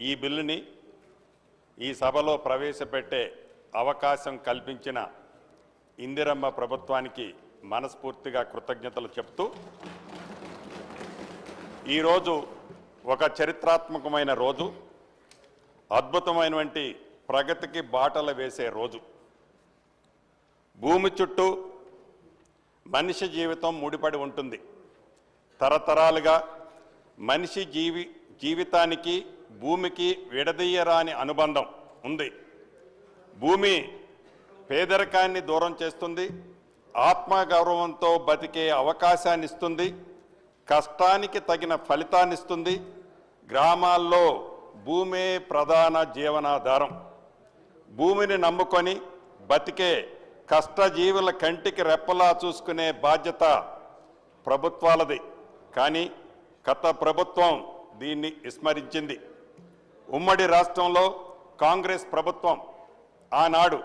ఈ బిల్లుని ఈ సభలో ప్రవేశపెట్టే అవకాశం కల్పించిన ఇందిరమ్మ ప్రభుత్వానికి మనస్ఫూర్తిగా కృతజ్ఞతలు చెప్తూ ఈరోజు ఒక చరిత్రాత్మకమైన రోజు, అద్భుతమైనటువంటి ప్రగతికి బాటలు వేసే రోజు. భూమి చుట్టూ మనిషి జీవితం ముడిపడి ఉంటుంది. తరతరాలుగా మనిషి జీవితానికి భూమికి విడదీయరాని అనుబంధం ఉంది. భూమి పేదరికాన్ని దూరం చేస్తుంది, ఆత్మగౌరవంతో బతికే అవకాశాన్ని ఇస్తుంది, కష్టానికి తగిన ఫలితాన్ని ఇస్తుంది. గ్రామాల్లో భూమే ప్రధాన జీవనాధారం. భూమిని నమ్ముకొని బతికే కష్టజీవుల కంటికి రెప్పలా చూసుకునే బాధ్యత ప్రభుత్వాలది. కానీ గత ప్రభుత్వం దీన్ని విస్మరించింది. ఉమ్మడి రాష్ట్రంలో కాంగ్రెస్ ప్రభుత్వం ఆనాడు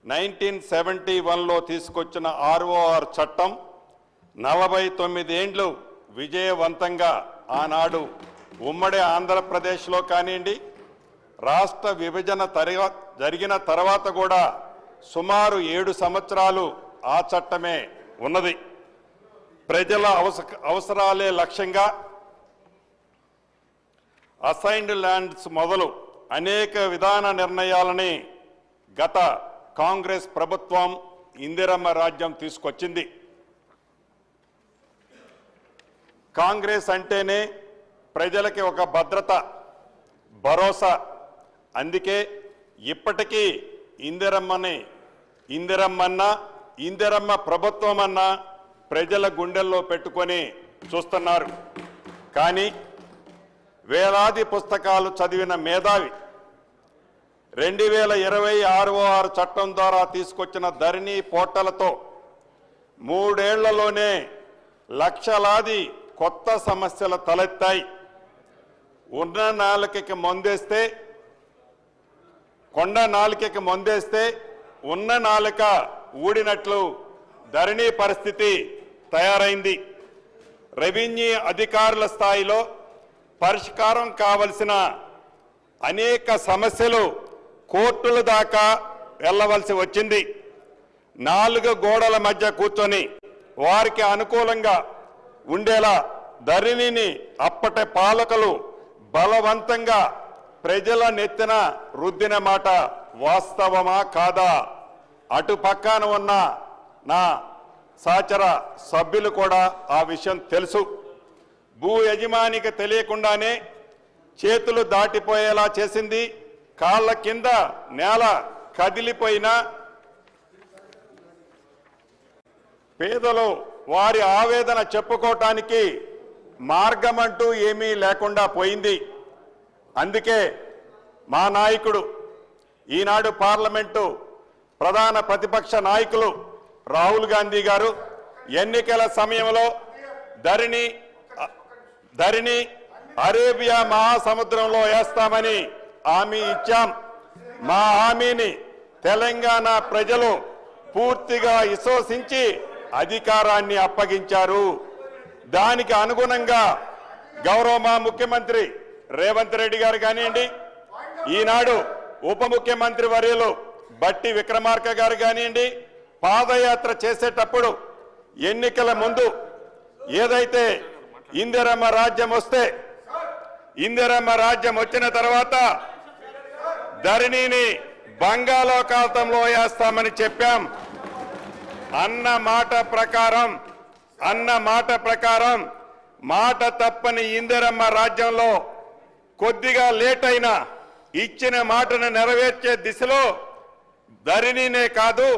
1971లో తీసుకొచ్చిన ROR చట్టం 49 ఏండ్లు విజయవంతంగా ఆనాడు ఉమ్మడి ఆంధ్రప్రదేశ్లో కానివ్వండి, రాష్ట్ర విభజన జరిగిన తర్వాత కూడా సుమారు 7 సంవత్సరాలు ఆ చట్టమే ఉన్నది. ప్రజల అవసరాలే లక్ష్యంగా అసైన్డ్ ల్యాండ్స్ మొదలు అనేక విధాన నిర్ణయాలని గత కాంగ్రెస్ ప్రభుత్వం ఇందిరమ్మ రాజ్యం తీసుకొచ్చింది. కాంగ్రెస్ అంటేనే ప్రజలకి ఒక భద్రత, భరోసా. అందుకే ఇప్పటికీ ఇందిరమ్మ ప్రభుత్వం అన్న ప్రజల గుండెల్లో పెట్టుకొని చూస్తున్నారు. కానీ వేలాది పుస్తకాలు చదివిన మేధావి 2020 ROR చట్టం ద్వారా తీసుకొచ్చిన ధరణి పోర్టలతో 3 ఏళ్లలోనే లక్షలాది కొత్త సమస్యలు తలెత్తాయి. ఉన్న నాలుకకి మందేస్తే, కొండ నాలుకకి మందేస్తే ఉన్న నాలుక ఊడినట్లు ధరణి పరిస్థితి తయారైంది. రెవెన్యూ అధికారుల స్థాయిలో పరిష్కారం కావలసిన అనేక సమస్యలు కోర్టుల దాకా వెళ్ళవలసి వచ్చింది. 4 గోడల మధ్య కూర్చొని వారికి అనుకూలంగా ఉండేలా ధరణిని అప్పటి పాలకులు బలవంతంగా ప్రజల నెత్తిన రుద్దిన మాట వాస్తవమా కాదా? అటు పక్కన ఉన్న నా సహచర సభ్యులు కూడా ఆ విషయం తెలుసు. భూ యజమానికి తెలియకుండానే చేతులు దాటిపోయేలా చేసింది. కాళ్ళ కింద నేల కదిలిపోయినా పేదలు వారి ఆవేదన చెప్పుకోవటానికి మార్గమంటూ ఏమీ లేకుండా పోయింది. అందుకే మా నాయకుడు, ఈనాడు పార్లమెంటు ప్రధాన ప్రతిపక్ష నాయకులు రాహుల్ గాంధీ గారు ఎన్నికల సమయంలో ధరణి అరేబియా మహాసముద్రంలో వేస్తామని హామీ ఇచ్చాం. మా హామీని తెలంగాణ ప్రజలు పూర్తిగా విశ్వసించి అధికారాన్ని అప్పగించారు. దానికి అనుగుణంగా గౌరవ మా ముఖ్యమంత్రి రేవంత్ రెడ్డి గారు కానివ్వండి, ఈనాడు ఉప ముఖ్యమంత్రి వర్యులు బట్టి విక్రమార్క గారు కానివ్వండి, పాదయాత్ర చేసేటప్పుడు ఎన్నికల ముందు ఏదైతే ఇందిరమ్మ రాజ్యం వస్తే, ఇందిరమ్మ రాజ్యం వచ్చిన తర్వాత ధరణిని బంగాళాఖాతంలో వేస్తామని చెప్పాం. అన్న మాట ప్రకారం మాట తప్పని ఇందిరమ్మ రాజ్యంలో కొద్దిగా లేట్ అయినా ఇచ్చిన మాటను నెరవేర్చే దిశలో ధరణినే కాదు,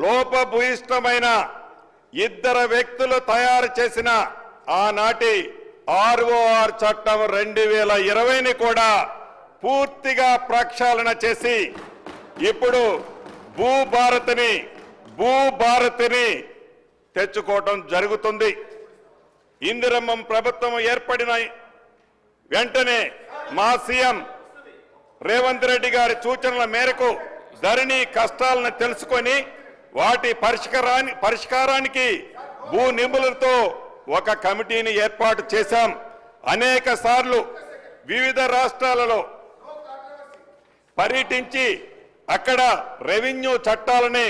లోపభూయిష్టమైన 2 వ్యక్తులు తయారు చేసిన ఆనాటి ROR చట్టం 2020ని కూడా పూర్తిగా ప్రక్షాళన చేసి ఇప్పుడు భూభారతిని తెచ్చుకోవటం జరుగుతుంది. ఇందిరమ్మ ప్రభుత్వం ఏర్పడిన వెంటనే మా సీఎం రేవంత్ రెడ్డి గారి సూచనల మేరకు ధరణి కష్టాలను తెలుసుకొని వాటి పరిష్కారానికి భూ నిపుణులతో ఒక కమిటీని ఏర్పాటు చేశాం. అనేక సార్లు వివిధ రాష్ట్రాలలో పర్యటించి అక్కడ రెవెన్యూ చట్టాలని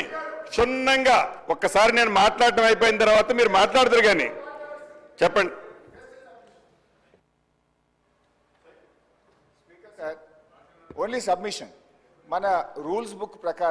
క్షుణ్ణంగా ఒక్కసారి నేను మాట్లాడటం అయిపోయిన తర్వాత మీరు మాట్లాడతారు కానీ చెప్పండి. ఓన్లీ సబ్మిషన్ మన రూల్స్ బుక్ ప్రకారం